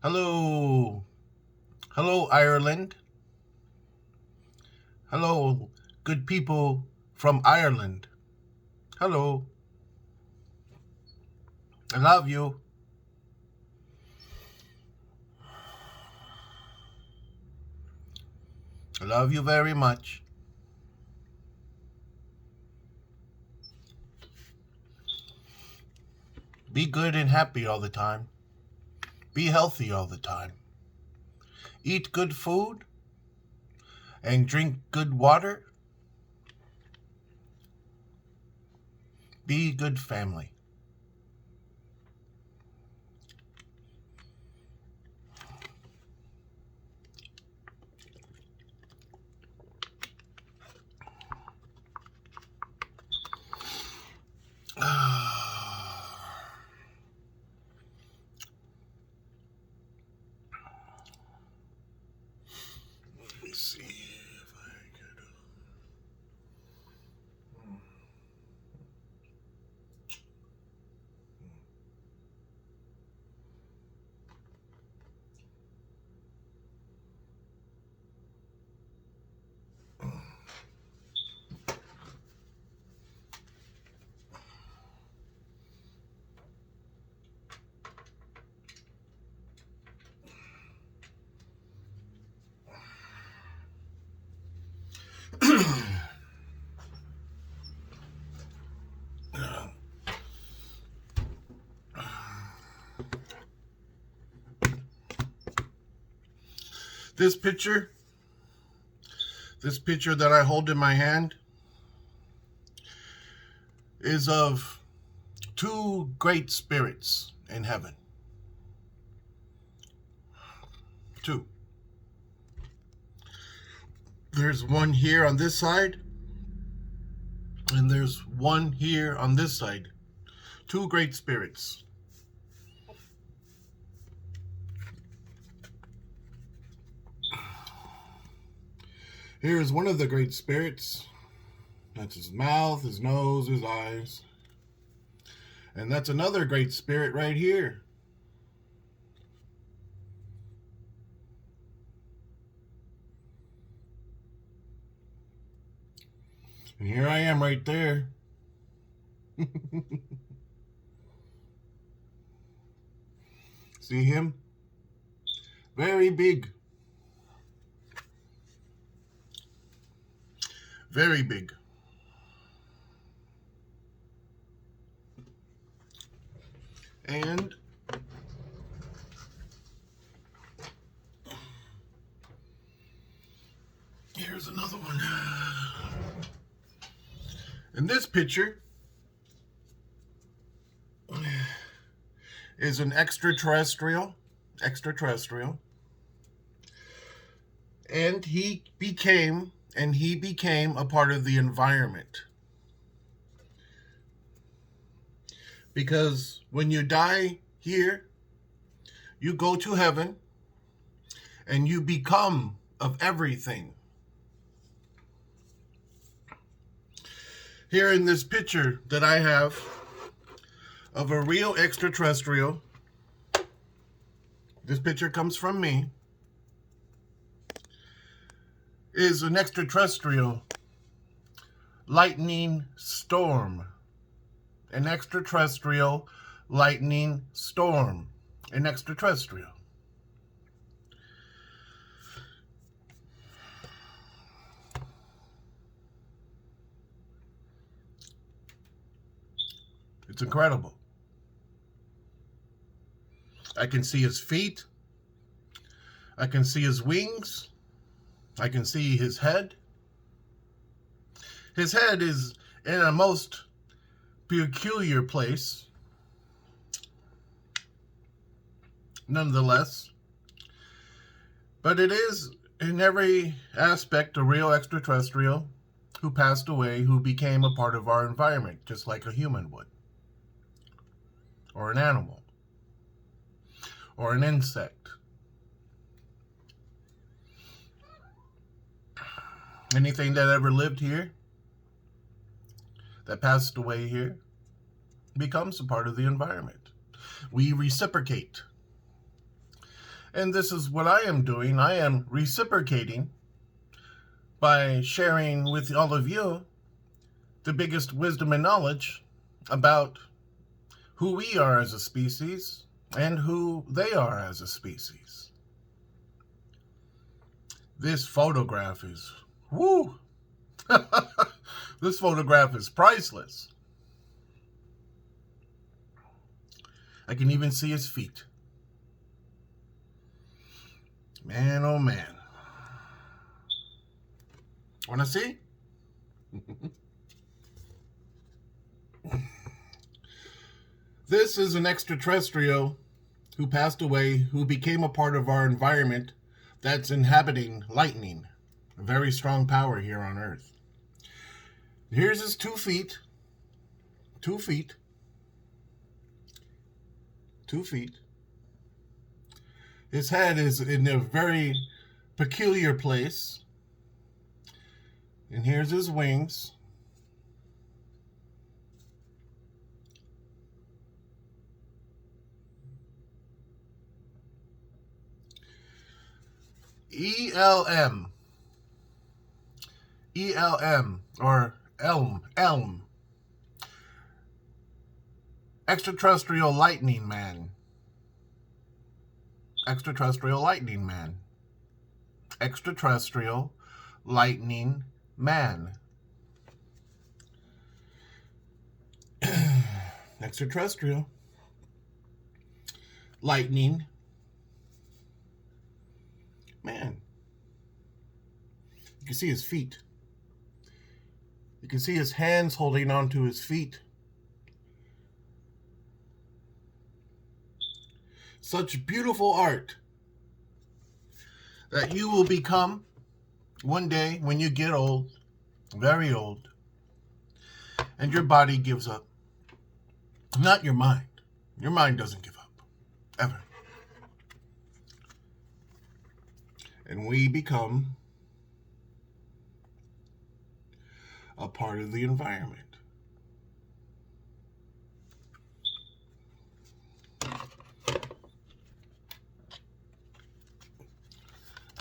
Hello. Hello, Ireland. Hello, good people from Ireland. Hello. I love you. I love you very much. Be good and happy all the time. Be healthy all the time. Eat good food and drink good water. Be a good family. Let me see if I could. This picture that I hold in my hand is of two great spirits in heaven. Two. There's one here on this side, and there's one here on this side. Two great spirits. Here is one of the great spirits. That's his mouth, his nose, his eyes. And that's another great spirit right here. And here I am right there. See him? Very big. Very big. And here's another one. And this picture is an extraterrestrial. And he became a part of the environment. Because when you die here, you go to heaven and you become of everything. Here in this picture that I have of a real extraterrestrial, this picture comes from me, is an extraterrestrial lightning storm. An extraterrestrial lightning storm. An extraterrestrial. It's incredible. I can see his feet. I can see his wings. I can see his head. His head is in a most peculiar place, nonetheless. But it is, in every aspect, a real extraterrestrial who passed away, who became a part of our environment, just like a human would. Or an animal. Or an insect. Anything that ever lived here, that passed away here, becomes a part of the environment. We reciprocate. And this is what I am doing. I am reciprocating by sharing with all of you the biggest wisdom and knowledge about who we are as a species and who they are as a species. This photograph is, woo! This photograph is priceless. I can even see his feet. Man, oh man. Want to see? This is an extraterrestrial who passed away, who became a part of our environment that's inhabiting lightning, a very strong power here on Earth. Here's his 2 feet. 2 feet. 2 feet. His head is in a very peculiar place. And here's his wings. ELM. ELM, or elm. Extraterrestrial lightning man. Extraterrestrial lightning man. Extraterrestrial lightning man. Extraterrestrial lightning man. You can see his feet. You can see his hands holding onto his feet. Such beautiful art that you will become one day when you get old, very old, and your body gives up. Not your mind. Your mind doesn't give up, ever. And we become a part of the environment.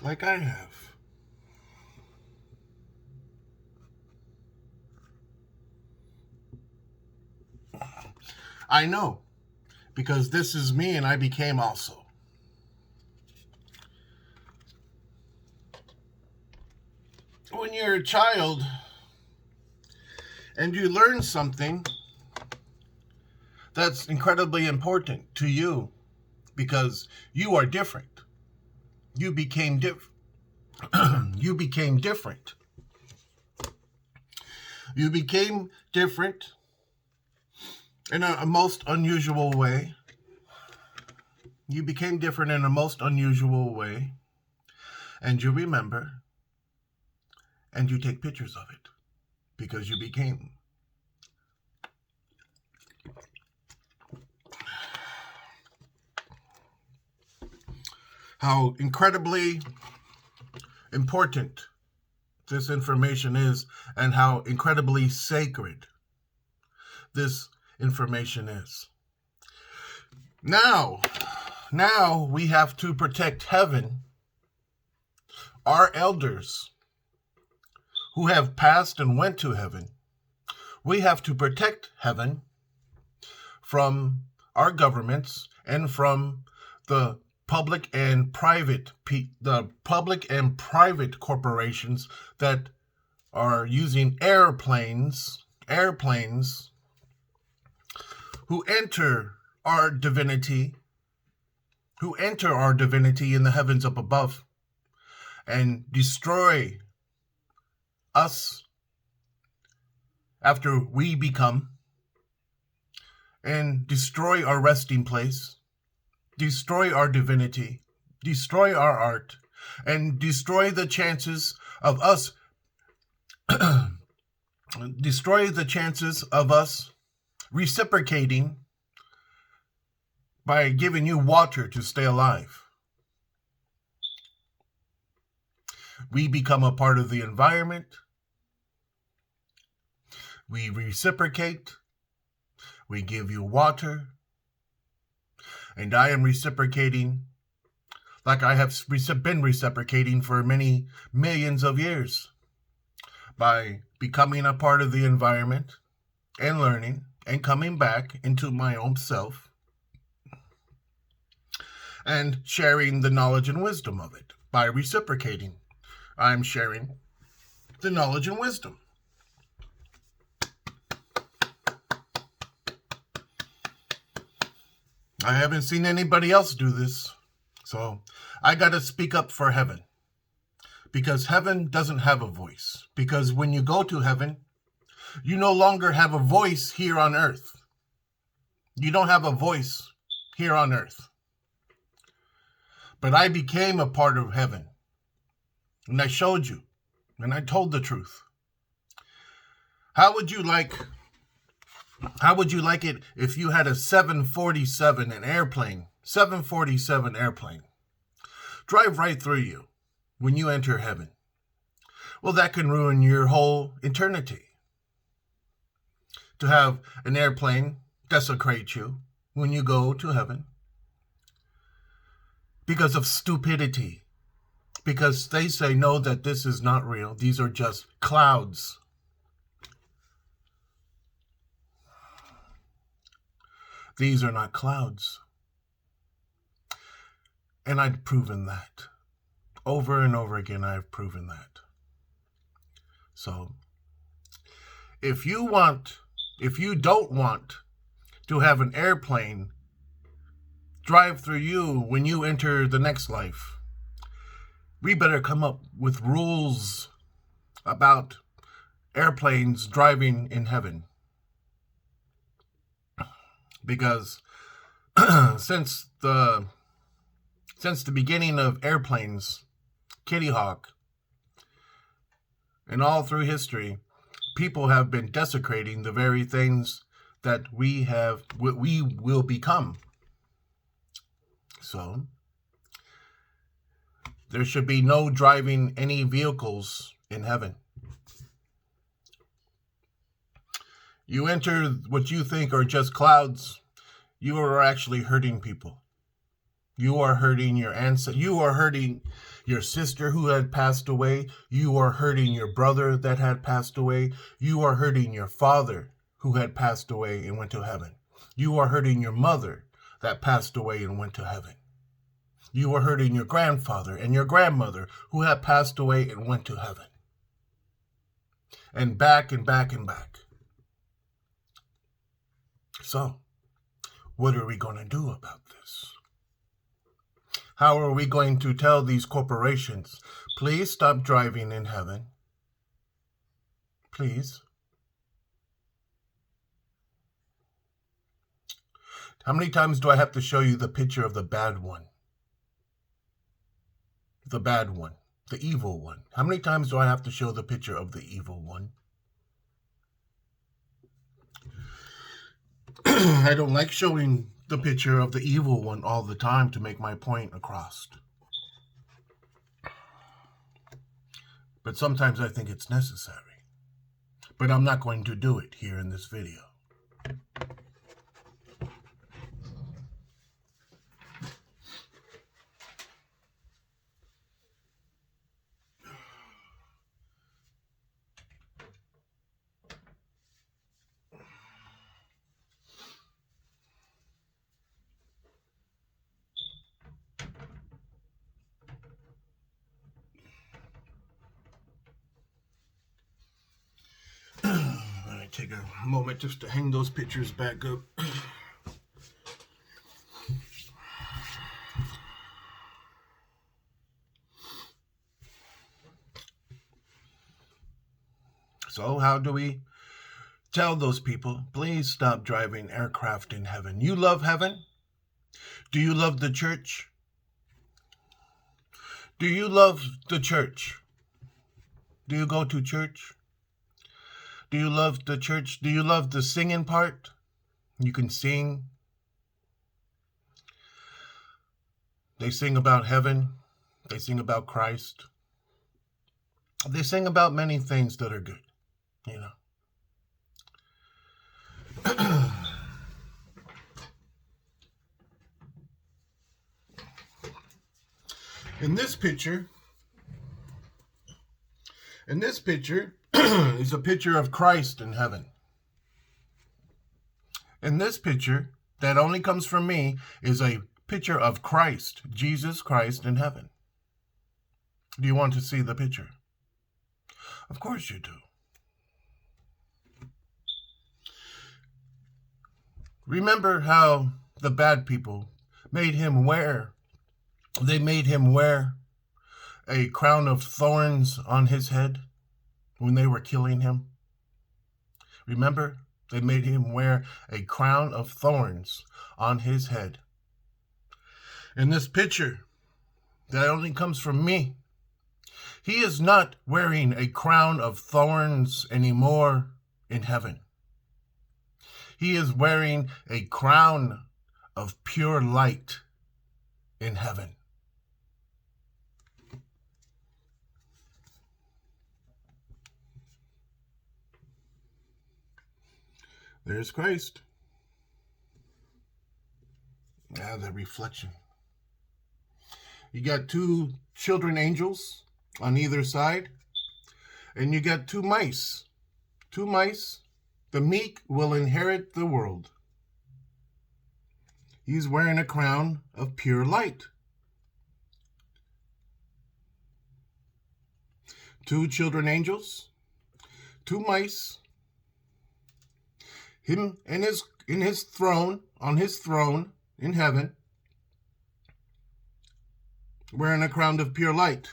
Like I have. I know, because this is me and I became also. When you're a child and you learn something that's incredibly important to you because you are different. You became different. You became different. You became different in a most unusual way. You became different in a most unusual way. And you remember. And you take pictures of it. Because you became. How incredibly important this information is and how incredibly sacred this information is. Now we have to protect heaven, our elders who have passed and went to heaven. We have to protect heaven from our governments and from the public and private corporations that are using airplanes who enter our divinity in the heavens up above and destroy us after we become, and destroy our resting place, destroy our divinity, destroy our art, and destroy the chances of us reciprocating by giving you water to stay alive. We become a part of the environment. We reciprocate. We give you water. And I am reciprocating like I have been reciprocating for many millions of years, by becoming a part of the environment and learning and coming back into my own self and sharing the knowledge and wisdom of it. By reciprocating, I'm sharing the knowledge and wisdom. I haven't seen anybody else do this, so I got to speak up for heaven. Because heaven doesn't have a voice. Because when you go to heaven, you no longer have a voice here on earth. You don't have a voice here on earth. But I became a part of heaven. And I showed you. And I told the truth. How would you like it if you had a 747, an airplane, 747 airplane, drive right through you when you enter heaven? Well, that can ruin your whole eternity. To have an airplane desecrate you when you go to heaven because of stupidity. Because they say, no, that this is not real. These are just clouds. These are not clouds. And I've proven that. Over and over again, I've proven that. So, if you don't want to have an airplane drive through you when you enter the next life, we better come up with rules about airplanes driving in heaven. Because since the beginning of airplanes, Kitty Hawk, and all through history, people have been desecrating the very things that we will become. So there should be no driving any vehicles in heaven. You enter what you think are just clouds, you are actually hurting people. You are hurting your ancestors. You are hurting your sister who had passed away. You are hurting your brother that had passed away. You are hurting your father who had passed away and went to heaven. You are hurting your mother that passed away and went to heaven. You are hurting your grandfather and your grandmother who had passed away and went to heaven. And back and back and back. So, what are we going to do about this? How are we going to tell these corporations, please stop driving in heaven? Please. How many times do I have to show you the picture of the bad one? The bad one. The evil one. How many times do I have to show the picture of the evil one? I don't like showing the picture of the evil one all the time to make my point across. But sometimes I think it's necessary. But I'm not going to do it here in this video. Take a moment just to hang those pictures back up. So how do we tell those people, please stop driving aircraft in heaven? You love heaven? Do you love the church? Do you love the church? Do you go to church? Do you love the church? Do you love the singing part? You can sing. They sing about heaven. They sing about Christ. They sing about many things that are good, you know. In this picture, is a picture of Christ in heaven. In this picture, that only comes from me, is a picture of Christ, Jesus Christ in heaven. Do you want to see the picture? Of course you do. Remember how the bad people made him wear a crown of thorns on his head when they were killing him? Remember? They made him wear a crown of thorns on his head. In this picture, that only comes from me, he is not wearing a crown of thorns anymore in heaven. He is wearing a crown of pure light in heaven. There's Christ. Ah, the reflection. You got two children angels on either side, and you got two mice. Two mice. The meek will inherit the world. He's wearing a crown of pure light. Two children angels, two mice, him and his throne, on his throne in heaven, wearing a crown of pure light.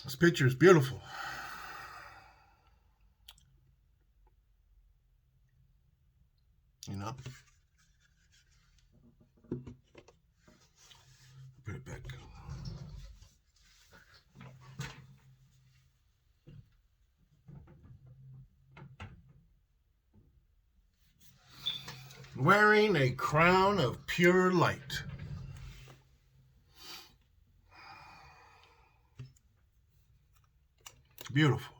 This picture is beautiful. You know? Put it back. Wearing a crown of pure light. Beautiful.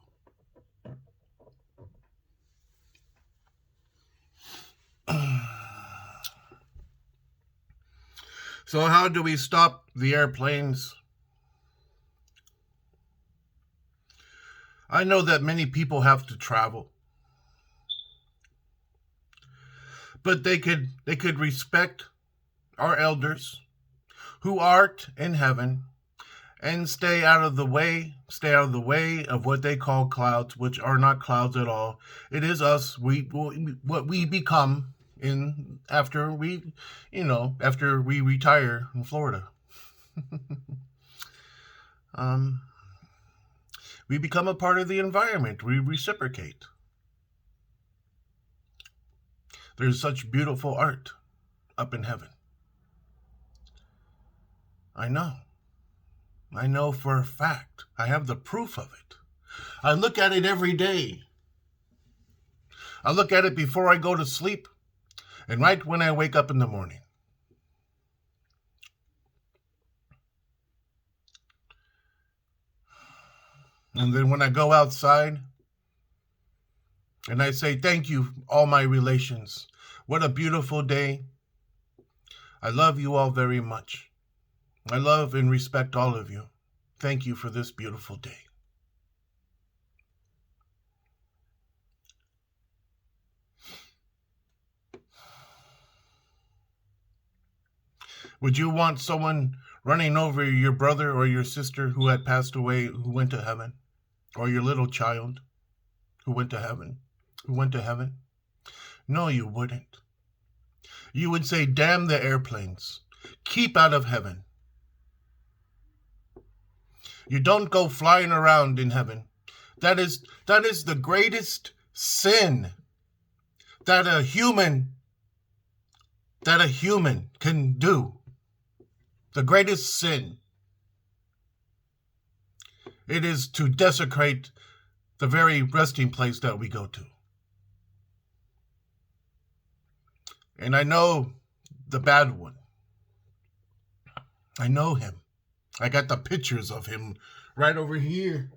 So how do we stop the airplanes? I know that many people have to travel, but they could respect our elders who art in heaven and stay out of the way of what they call clouds, which are not clouds at all. It is us, what we become after we retire in Florida. We become a part of the environment. We reciprocate. There's such beautiful art up in heaven. I know for a fact. I have the proof of it. I look at it every day. I look at it before I go to sleep and right when I wake up in the morning. And then when I go outside and I say, thank you, all my relations. What a beautiful day. I love you all very much. I love and respect all of you. Thank you for this beautiful day. Would you want someone running over your brother or your sister who had passed away, who went to heaven? Or your little child who went to heaven? No, you wouldn't. You would say, damn the airplanes. Keep out of heaven. You don't go flying around in heaven. That is the greatest sin that a human can do. The greatest sin. It is to desecrate the very resting place that we go to. And I know the bad one. I know him. I got the pictures of him right over here.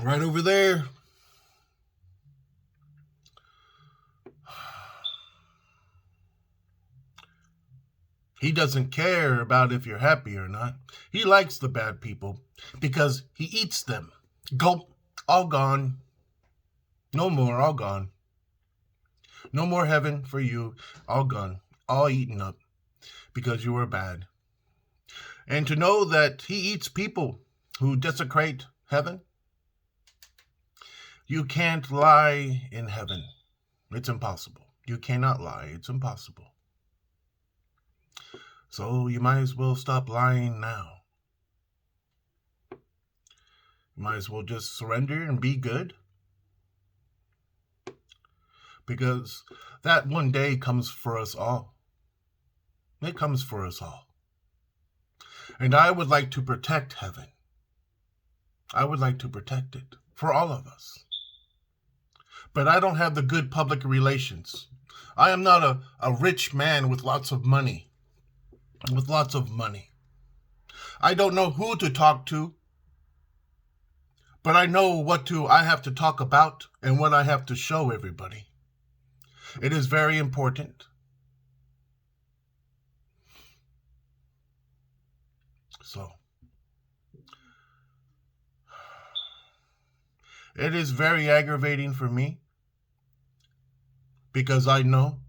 Right over there. He doesn't care about if you're happy or not. He likes the bad people because he eats them. Gulp, all gone. No more, all gone. No more heaven for you, all gone, all eaten up because you were bad. And to know that he eats people who desecrate heaven, you can't lie in heaven. It's impossible. You cannot lie. It's impossible. So you might as well stop lying now. You might as well just surrender and be good. Because that one day comes for us all. It comes for us all. And I would like to protect heaven. I would like to protect it for all of us. But I don't have the good public relations. I am not a rich man with lots of money. I don't know who to talk to, but I know what I have to talk about and what I have to show everybody. It is very important. So, it is very aggravating for me because I know,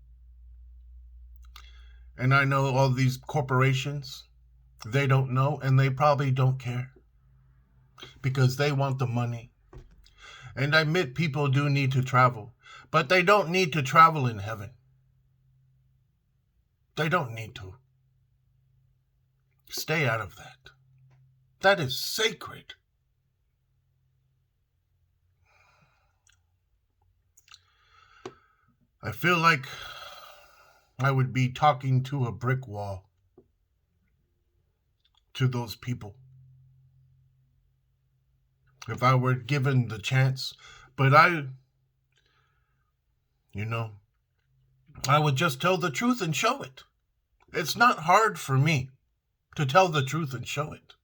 and I know all these corporations, they don't know and they probably don't care because they want the money. And I admit people do need to travel, but they don't need to travel in heaven. They don't need to. Stay out of that. That is sacred. I feel like I would be talking to a brick wall to those people if I were given the chance. But I would just tell the truth and show it. It's not hard for me to tell the truth and show it.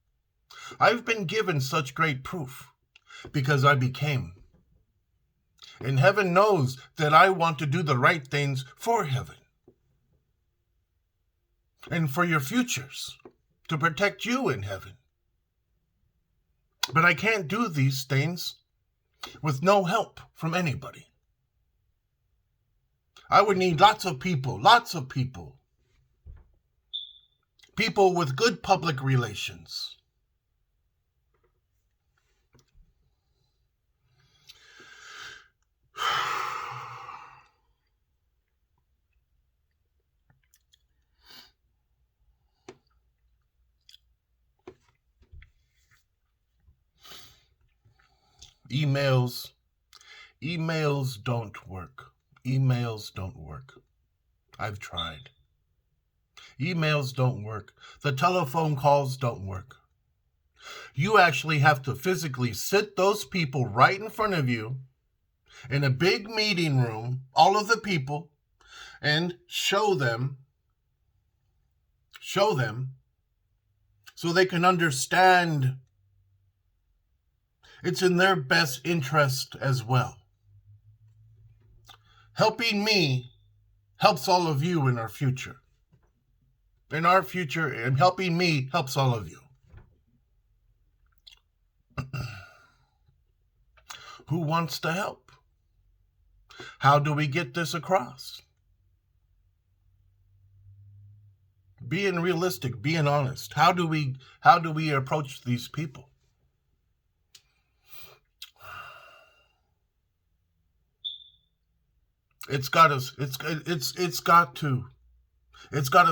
I've been given such great proof because I became. And heaven knows that I want to do the right things for heaven and for your futures, to protect you in heaven. But I can't do these things with no help from anybody. I would need lots of people with good public relations. Emails don't work. Emails don't work. I've tried. Emails don't work. The telephone calls don't work. You actually have to physically sit those people right in front of you in a big meeting room, all of the people, and show them so they can understand it's in their best interest as well. Helping me helps all of you in our future. In our future, and helping me helps all of you. Who wants to help? How do we get this across? Being realistic, being honest. How do we approach these people? It's got to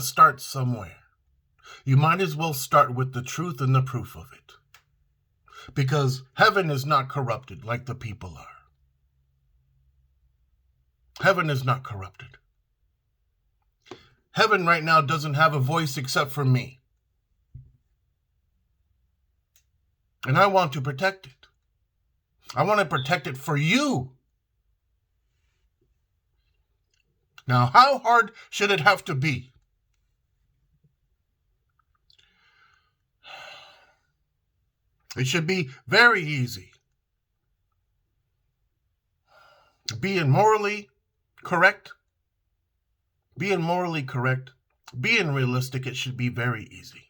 start somewhere. You might as well start with the truth and the proof of it. Because heaven is not corrupted like the people are. Heaven is not corrupted. Heaven right now doesn't have a voice except for me. And I want to protect it. I want to protect it for you. Now, how hard should it have to be? It should be very easy. Being morally correct Being realistic, it should be very easy.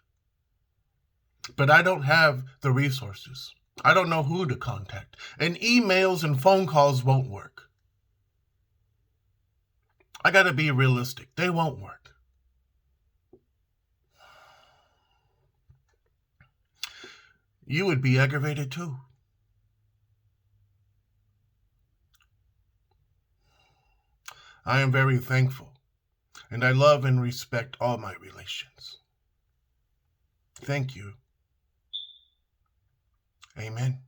But I don't have the resources. I don't know who to contact. And emails and phone calls won't work. I gotta be realistic. They won't work. You would be aggravated too. I am very thankful, and I love and respect all my relations. Thank you. Amen.